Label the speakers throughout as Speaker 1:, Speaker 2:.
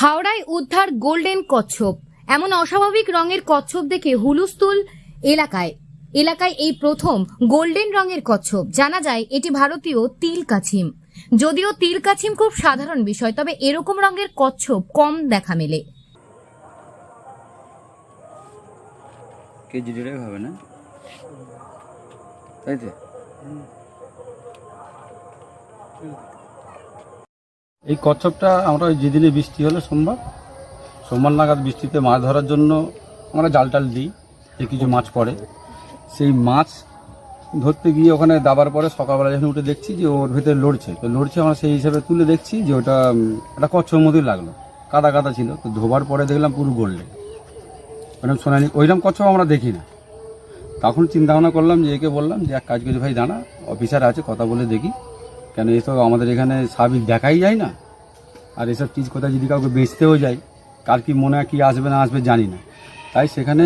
Speaker 1: হাওড়ায় উদ্ধার গোল্ডেন কচ্ছপ। এমন অস্বাভাবিক রঙের কচ্ছপ দেখে হুলস্থুল এলাকায় এই প্রথম গোল্ডেন রঙের কচ্ছপ। জানা যায় এটি ভারতীয় তিল কাছিম। যদিও তিল কাছিম খুব সাধারণ বিষয়, তবে এরকম রঙের কচ্ছপ কম দেখা মেলে।
Speaker 2: কেজি দেড়েক হবে না, তাই তো?
Speaker 3: এই কচ্ছপটা আমরা যেদিনে বৃষ্টি হলো সোমবার নাগাদ বৃষ্টিতে মাছ ধরার জন্য আমরা জাল টাল দিই, যে কিছু মাছ পড়ে, সেই মাছ ধরতে গিয়ে ওখানে দাবার পরে সকালবেলা যখন উঠে দেখছি যে ওর ভেতরে লড়ছে আমরা সেই হিসাবে তুলে দেখছি যে ওটা একটা কচ্ছপ মতোই লাগলো, কাদা কাদা ছিল। তো ধোবার পরে দেখলাম পুরো গোল্ডেন, ওরকম সোনালি, ওইরকম কচ্ছপ আমরা দেখি না। তখন চিন্তা ভাবনা করলাম যে একে বললাম যে এক কাজ করি ভাই, দাঁড়া, অফিসার আছে, কথা বলে দেখি, কেন এসব আমাদের এখানে স্বাভাবিক দেখাই যায় না। আর এসব চিজ কোথায় যদি কাউকে বেচতেও যায়, কার কি মনে কি আসবে না আসবে জানি না। তাই সেখানে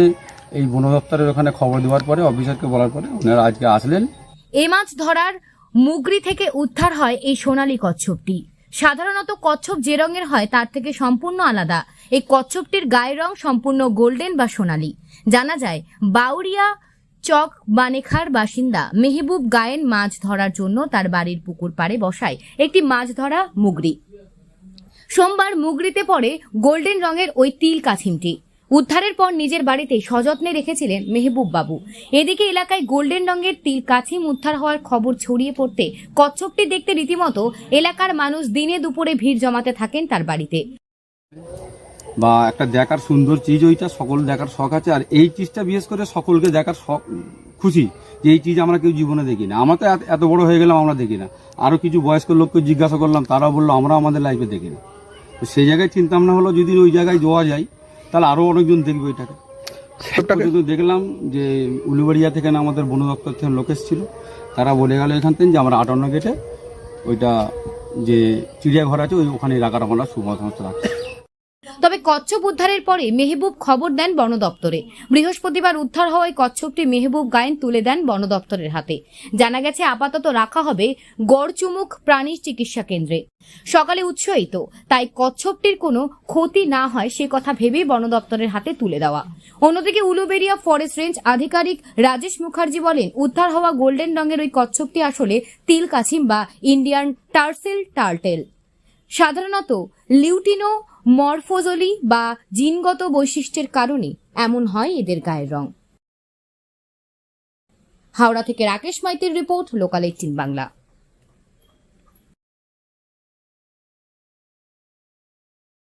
Speaker 3: এই বন দপ্তরের ওখানে খবর দেওয়ার পরে, অফিসারকে বলার পরে ওনারা আজকে আসলেন।
Speaker 1: এই মাছ ধরার মুগরি থেকে উদ্ধার হয় এই সোনালী কচ্ছপটি। সাধারণত কচ্ছপ যে রঙের হয় তার থেকে সম্পূর্ণ আলাদা। এই কচ্ছপটির গায়ের রং সম্পূর্ণ গোল্ডেন বা সোনালী। জানা যায় বাউরিয়া চক বানেখার বাসিন্দা মেহবুব গায়েন মাছ ধরার জন্য তার বাড়ির পুকুর পাড়ে বসায় একটি মাছ ধরা মুগরি। সোমবার মুগরিতে পড়ে গোল্ডেন রঙের ওই তিল কাছিমটি। উদ্ধারের পর নিজের বাড়িতে সযত্নে রেখেছিলেন মেহবুব বাবু। এদিকে এলাকায় গোল্ডেন রঙের তিল কাছিম উদ্ধার হওয়ার খবর ছড়িয়ে পড়তে কচ্ছপটি দেখতে রীতিমতো এলাকার মানুষ দিনে দুপুরে ভিড় জমাতে থাকেন তার বাড়িতে।
Speaker 3: বা একটা দেখার সুন্দর চিজ, ওইটা সকল দেখার শখ আছে। আর এই চিজটা বিশেষ করে সকলকে দেখার শখ, খুশি যে এই চিজ আমরা কেউ জীবনে দেখি না। আমরা তো এত বড় হয়ে গেলাম, আমরা দেখি না। আরো কিছু বয়স্ক লোককে জিজ্ঞাসা করলাম, তারাও বললো আমরা আমাদের লাইফে দেখি না। তো সেই জায়গায় চিন্তা ভাবনা হলো যদি ওই জায়গায় যাওয়া যায় তাহলে আরো অনেকজন দেখবে ওইটাকে। কিন্তু দেখলাম যে উলুবাড়িয়া থেকে না, আমাদের বন দপ্তর থেকে লোক এসেছিল, তারা বলে গেল এখান থেকে যে আমরা 58 গেটে ওইটা যে চিড়িয়াঘর আছে ওখানে রাখার আমরা সমস্ত রাখছি।
Speaker 1: তবে কচ্ছপ উদ্ধারের পরে মেহবুব খবর দেন বন দপ্তরে। বৃহস্পতিবার উদ্ধার হওয়ায় কচ্ছপটি মেহবুব গায়েন তুলে দেন বন দপ্তরের হাতে। জানা গেছে আপাতত রাখা হবে গড়চুমুক প্রাণী চিকিৎসা কেন্দ্রে। সকালে উৎসাহিত, তাই কচ্ছপটির কোনো ক্ষতি না হয় সে কথা ভেবেই বন দপ্তরের হাতে তুলে দেওয়া। অন্যদিকে উলুবেড়িয়া ফরেস্ট রেঞ্জ আধিকারিক রাজেশ মুখার্জি বলেন, উদ্ধার হওয়া গোল্ডেন রঙের ওই কচ্ছপটি আসলে তিল কাছিম বা ইন্ডিয়ান টার্সেল টার্টেল। সাধারণত লিউটিনো মরফোজলি বা জিনগত বৈশিষ্ট্যের কারণে এমন হয় এদের গায়ের রং। হাওড়া থেকে রাকেশ মাইতির রিপোর্ট, লোকাল 18 বাংলা।